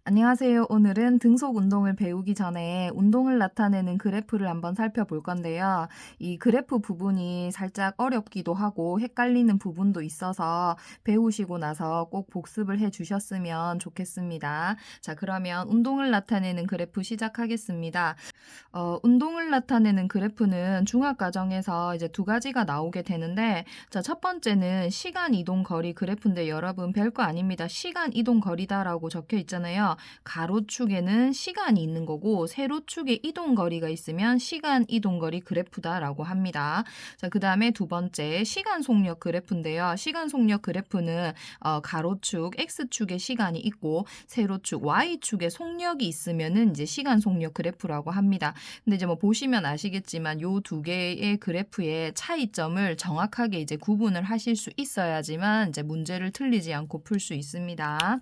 안녕하세요. 오늘은 등속 운동을 배우기 전에 운동을 나타내는 그래프를 한번 살펴볼 건데요. 이 그래프 부분이 살짝 어렵기도 하고 헷갈리는 부분도 있어서 배우시고 나서 꼭 복습을 해 주셨으면 좋겠습니다. 자, 그러면 운동을 나타내는 그래프 시작하겠습니다. 운동을 나타내는 그래프는 중학과정에서 이제 두 가지가 나오게 되는데, 자, 첫 번째는 시간 이동 거리 그래프인데 여러분 별거 아닙니다. 시간 이동 거리다라고 적혀 있잖아요. 가로축에는 시간이 있는 거고 세로축에 이동 거리가 있으면 시간 이동 거리 그래프다라고 합니다. 자, 그다음에 두 번째 시간 속력 그래프인데요. 시간 속력 그래프는 가로축 X축에 시간이 있고 세로축 Y축에 속력이 있으면은 이제 시간 속력 그래프라고 합니다. 근데 이제 뭐 보시면 아시겠지만 요 두 개의 그래프의 차이점을 정확하게 이제 구분을 하실 수 있어야지만 이제 문제를 틀리지 않고 풀 수 있습니다.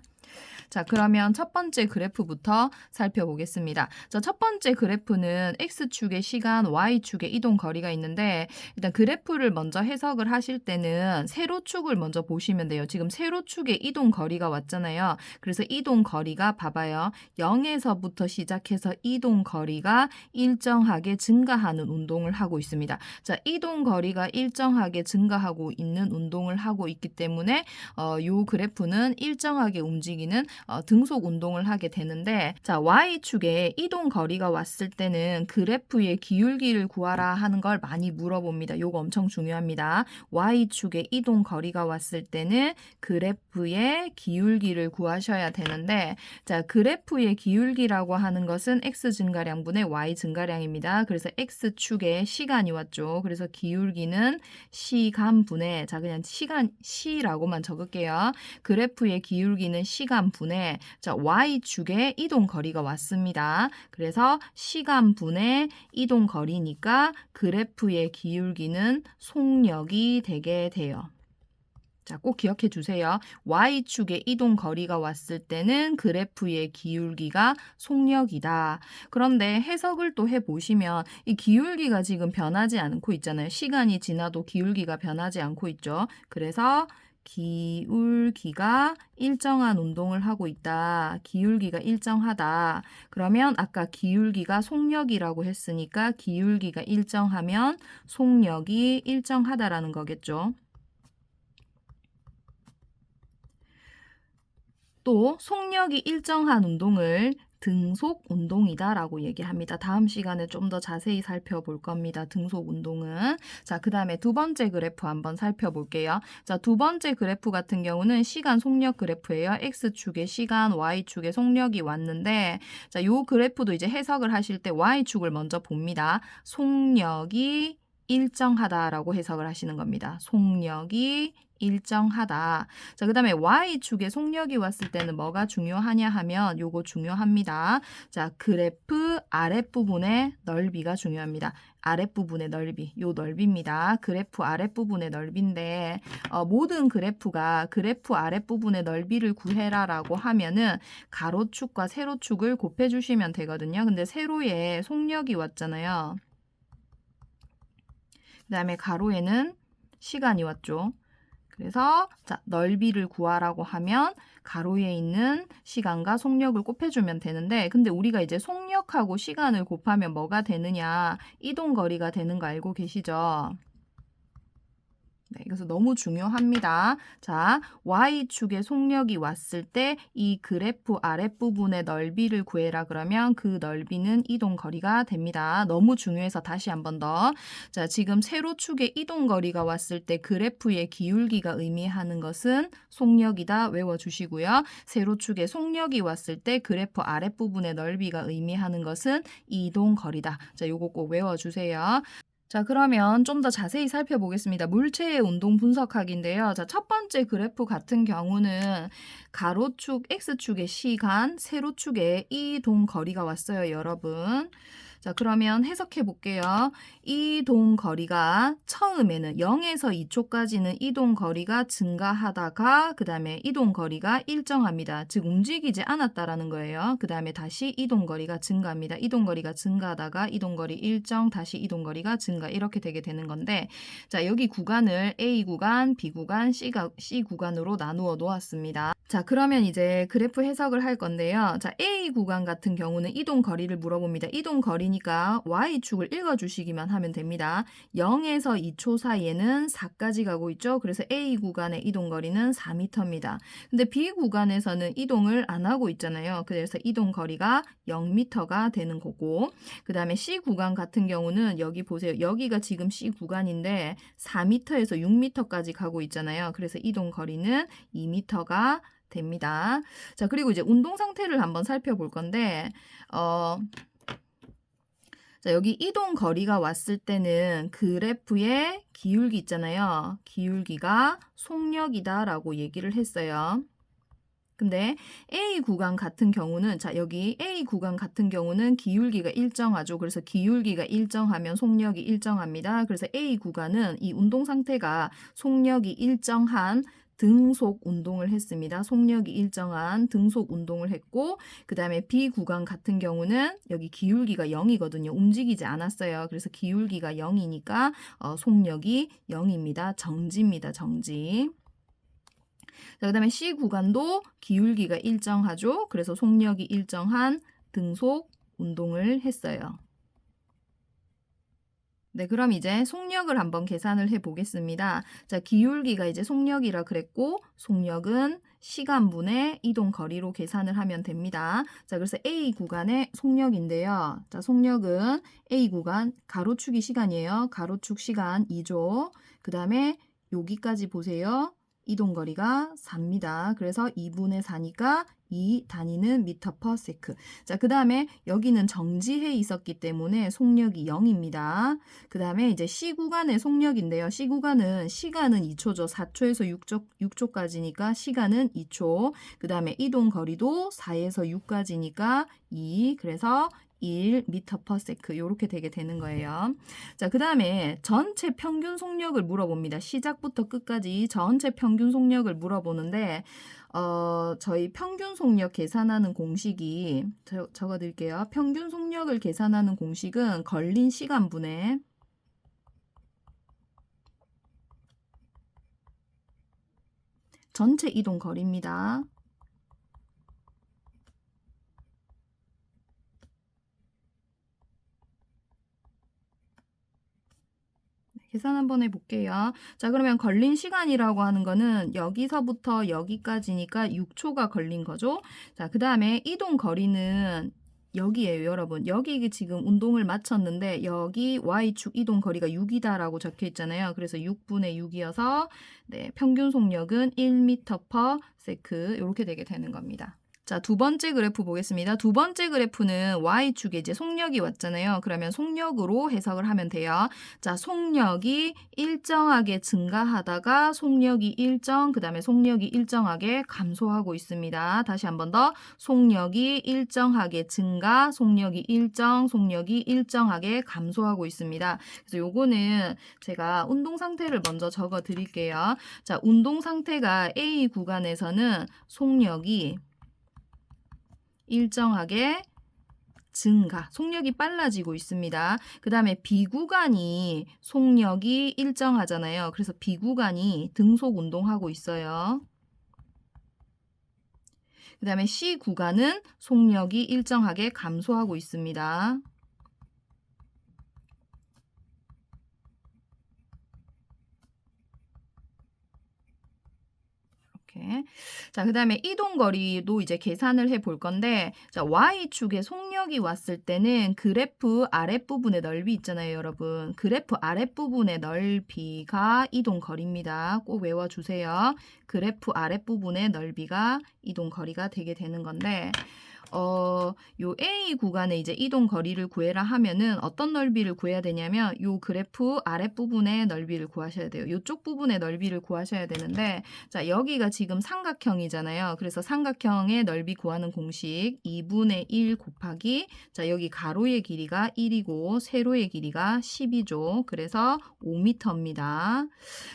자, 그러면 첫 번째 그래프부터 살펴보겠습니다. 자, 첫 번째 그래프는 X축의 시간, Y축의 이동 거리가 있는데 일단 그래프를 먼저 해석을 하실 때는 세로축을 먼저 보시면 돼요. 지금 세로축의 이동 거리가 왔잖아요. 그래서 이동 거리가 봐봐요. 0에서부터 시작해서 이동 거리가 일정하게 증가하는 운동을 하고 있습니다. 자, 이동 거리가 일정하게 증가하고 있는 운동을 하고 있기 때문에 요 그래프는 일정하게 움직이는 등속 운동을 하게 되는데, 자, Y축에 이동 거리가 왔을 때는 그래프의 기울기를 구하라 하는 걸 많이 물어봅니다. 요거 엄청 중요합니다. Y축에 이동 거리가 왔을 때는 그래프의 기울기를 구하셔야 되는데, 자, 그래프의 기울기라고 하는 것은 X 증가량분의 Y 증가량입니다. 그래서 X축에 시간이 왔죠. 그래서 기울기는 시간분의, 자, 그냥 시간 C라고만 적을게요. 그래프의 기울기는 시간분의, 자, Y축에 이동 거리가 왔습니다. 그래서 시간분의 이동 거리니까 그래프의 기울기는 속력이 되게 돼요. 자, 꼭 기억해 주세요. Y축에 이동 거리가 왔을 때는 그래프의 기울기가 속력이다. 그런데 해석을 또 해보시면 이 기울기가 지금 변하지 않고 있잖아요. 시간이 지나도 기울기가 변하지 않고 있죠. 그래서 기울기가 일정한 운동을 하고 있다. 기울기가 일정하다. 그러면 아까 기울기가 속력이라고 했으니까 기울기가 일정하면 속력이 일정하다라는 거겠죠. 또 속력이 일정한 운동을 등속 운동이다라고 얘기합니다. 다음 시간에 좀 더 자세히 살펴볼 겁니다. 등속 운동은. 자, 그 다음에 두 번째 그래프 한번 살펴볼게요. 자, 두 번째 그래프 같은 경우는 시간 속력 그래프예요. X축의 시간, Y축의 속력이 왔는데, 자, 요 그래프도 이제 해석을 하실 때 Y축을 먼저 봅니다. 속력이 일정하다라고 해석을 하시는 겁니다. 속력이 일정하다. 자, 그 다음에 Y축에 속력이 왔을 때는 뭐가 중요하냐 하면 요거 중요합니다. 자, 그래프 아랫부분의 넓이가 중요합니다. 아랫부분의 넓이, 요 넓이입니다. 그래프 아랫부분의 넓이인데 모든 그래프가 그래프 아랫부분의 넓이를 구해라라고 하면은 가로축과 세로축을 곱해주시면 되거든요. 근데 세로에 속력이 왔잖아요. 그 다음에 가로에는 시간이 왔죠. 그래서 자, 넓이를 구하라고 하면 가로에 있는 시간과 속력을 곱해주면 되는데, 근데 우리가 이제 속력하고 시간을 곱하면 뭐가 되느냐, 이동거리가 되는 거 알고 계시죠? 네, 그래서 너무 중요합니다. 자, Y축에 속력이 왔을 때 이 그래프 아랫부분의 넓이를 구해라 그러면 그 넓이는 이동거리가 됩니다. 너무 중요해서 다시 한 번 더. 자, 지금 세로축에 이동거리가 왔을 때 그래프의 기울기가 의미하는 것은 속력이다 외워주시고요. 세로축에 속력이 왔을 때 그래프 아랫부분의 넓이가 의미하는 것은 이동거리다. 자, 요거 꼭 외워주세요. 자, 그러면 좀 더 자세히 살펴보겠습니다. 물체의 운동 분석학인데요. 자, 첫 번째 그래프 같은 경우는 가로축 X축의 시간, 세로축의 이동 거리가 왔어요, 여러분. 자, 그러면 해석해 볼게요. 이동 거리가 처음에는 0에서 2초까지는 이동 거리가 증가하다가 그 다음에 이동 거리가 일정합니다. 즉 움직이지 않았다라는 거예요. 그 다음에 다시 이동 거리가 증가합니다. 이동 거리가 증가하다가 이동 거리 일정, 다시 이동 거리가 증가 이렇게 되게 되는 건데, 자, 여기 구간을 A 구간, B 구간, C 구간으로 나누어 놓았습니다. 자, 그러면 이제 그래프 해석을 할 건데요. 자, A 구간 같은 경우는 이동 거리를 물어봅니다. 이동 거리니까 Y축을 읽어주시기만 하면 됩니다. 0에서 2초 사이에는 4까지 가고 있죠. 그래서 A 구간의 이동 거리는 4m입니다. 근데 B 구간에서는 이동을 안 하고 있잖아요. 그래서 이동 거리가 0m가 되는 거고, 그 다음에 C 구간 같은 경우는 여기 보세요. 여기가 지금 C 구간인데 4m에서 6m까지 가고 있잖아요. 그래서 이동 거리는 2m가 됩니다. 자, 그리고 이제 운동 상태를 한번 살펴볼 건데, 자, 여기 이동 거리가 왔을 때는 그래프에 기울기 있잖아요. 기울기가 속력이다라고 얘기를 했어요. 근데 A 구간 같은 경우는, 자, 여기 A 구간 같은 경우는 기울기가 일정하죠. 그래서 기울기가 일정하면 속력이 일정합니다. 그래서 A 구간은 이 운동 상태가 속력이 일정한 등속 운동을 했습니다. 속력이 일정한 등속 운동을 했고, 그 다음에 B 구간 같은 경우는 여기 기울기가 0이거든요. 움직이지 않았어요. 그래서 기울기가 0이니까 속력이 0입니다. 정지입니다. 정지. 자, 그 다음에 C 구간도 기울기가 일정하죠. 그래서 속력이 일정한 등속 운동을 했어요. 네, 그럼 이제 속력을 한번 계산을 해 보겠습니다. 자, 기울기가 이제 속력이라 그랬고, 속력은 시간분의 이동 거리로 계산을 하면 됩니다. 자, 그래서 A 구간의 속력인데요. 자, 속력은 A 구간 가로축이 시간이에요. 가로축 시간 2죠. 그 다음에 여기까지 보세요. 이동 거리가 4입니다. 그래서 2분의 4니까 이 단위는 미터 퍼 세크. 자, 그 다음에 여기는 정지해 있었기 때문에 속력이 0입니다. 그 다음에 이제 C 구간의 속력인데요. C 구간은 시간은 2초죠. 4초에서 6초까지니까 시간은 2초. 그 다음에 이동 거리도 4에서 6까지니까 2. 그래서 1m per sec 이렇게 되게 되는 거예요. 자, 그 다음에 전체 평균 속력을 물어봅니다. 시작부터 끝까지 전체 평균 속력을 물어보는데 저희 평균 속력 계산하는 공식이 적어드릴게요. 평균 속력을 계산하는 공식은 걸린 시간분의 전체 이동 거리입니다. 계산 한번 해볼게요. 자, 그러면 걸린 시간이라고 하는 거는 여기서부터 여기까지니까 6초가 걸린 거죠. 자, 그 다음에 이동 거리는 여기에요, 여러분. 여기 지금 운동을 마쳤는데 여기 Y축 이동 거리가 6이다라고 적혀 있잖아요. 그래서 6분의 6이어서 네, 평균 속력은 1m per sec 이렇게 되게 되는 겁니다. 자, 두 번째 그래프 보겠습니다. 두 번째 그래프는 Y축에 이제 속력이 왔잖아요. 그러면 속력으로 해석을 하면 돼요. 자, 속력이 일정하게 증가하다가 속력이 일정, 그 다음에 속력이 일정하게 감소하고 있습니다. 다시 한 번 더. 속력이 일정하게 증가, 속력이 일정, 속력이 일정하게 감소하고 있습니다. 그래서 요거는 제가 운동 상태를 먼저 적어 드릴게요. 자, 운동 상태가 A 구간에서는 속력이 일정하게 증가, 속력이 빨라지고 있습니다. 그 다음에 B 구간이 속력이 일정하잖아요. 그래서 B 구간이 등속 운동하고 있어요. 그 다음에 C 구간은 속력이 일정하게 감소하고 있습니다. 자, 그 다음에 이동 거리도 이제 계산을 해 볼 건데, 자, Y축에 속력이 왔을 때는 그래프 아랫부분의 넓이 있잖아요, 여러분. 그래프 아랫부분의 넓이가 이동 거리입니다. 꼭 외워주세요. 그래프 아랫부분의 넓이가 이동 거리가 되게 되는 건데, 요 A 구간에 이제 이동 거리를 구해라 하면은 어떤 넓이를 구해야 되냐면 요 그래프 아랫부분의 넓이를 구하셔야 돼요. 요쪽 부분의 넓이를 구하셔야 되는데, 자, 여기가 지금 지금 삼각형이잖아요. 그래서 삼각형의 넓이 구하는 공식 2분의 1 곱하기 자 여기 가로의 길이가 1이고 세로의 길이가 10이죠. 그래서 5m입니다.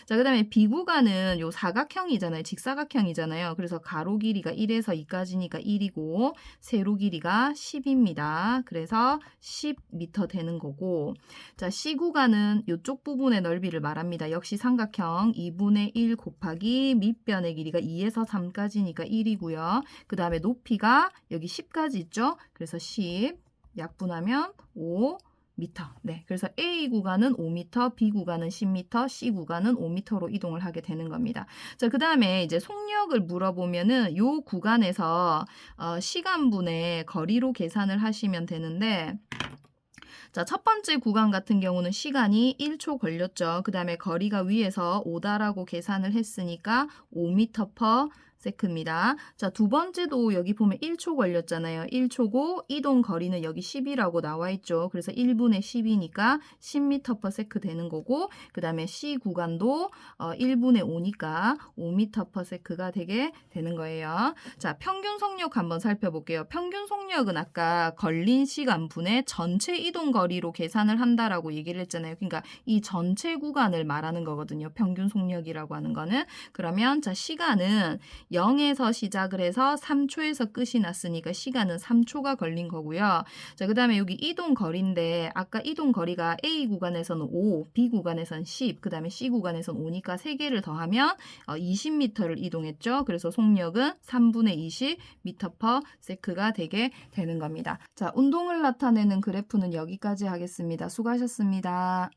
자 그다음에 비구간은 요 사각형이잖아요. 직사각형이잖아요. 그래서 가로 길이가 1에서 2까지니까 1이고 세로 길이가 10입니다. 그래서 10m 되는 거고 자 C구간은 이쪽 부분의 넓이를 말합니다. 역시 삼각형 2분의 1 곱하기 밑변의 길이가 2에서 3까지니까 1이고요. 그 다음에 높이가 여기 10까지 있죠. 그래서 10 약분하면 5 미터. 네, 그래서 A 구간은 5m, B 구간은 10m, C 구간은 5m로 이동을 하게 되는 겁니다. 자, 그 다음에 이제 속력을 물어보면은 요 구간에서 시간분의 거리로 계산을 하시면 되는데 자, 첫 번째 구간 같은 경우는 시간이 1초 걸렸죠. 그 다음에 거리가 위에서 5다라고 계산을 했으니까 5m per sec입니다. 자, 두 번째도 여기 보면 1초 걸렸잖아요. 1초고 이동 거리는 여기 10이라고 나와 있죠. 그래서 1분의 10이니까 10m per sec 되는 거고 그 다음에 C 구간도 1분의 5니까 5m per sec가 되게 되는 거예요. 자, 평균 속력 한번 살펴볼게요. 평균 속력은 아까 걸린 시간분의 전체 이동 거리로 계산을 한다라고 얘기를 했잖아요. 그러니까 이 전체 구간을 말하는 거거든요. 평균 속력이라고 하는 거는. 그러면 자, 시간은 0에서 시작을 해서 3초에서 끝이 났으니까 시간은 3초가 걸린 거고요. 자, 그 다음에 여기 이동 거리인데 아까 이동 거리가 A 구간에서는 5, B 구간에서는 10, 그 다음에 C 구간에서는 5니까 3개를 더하면 20m를 이동했죠. 그래서 속력은 3분의 20m per sec가 되게 되는 겁니다. 자, 운동을 나타내는 그래프는 여기까지 하겠습니다. 수고하셨습니다.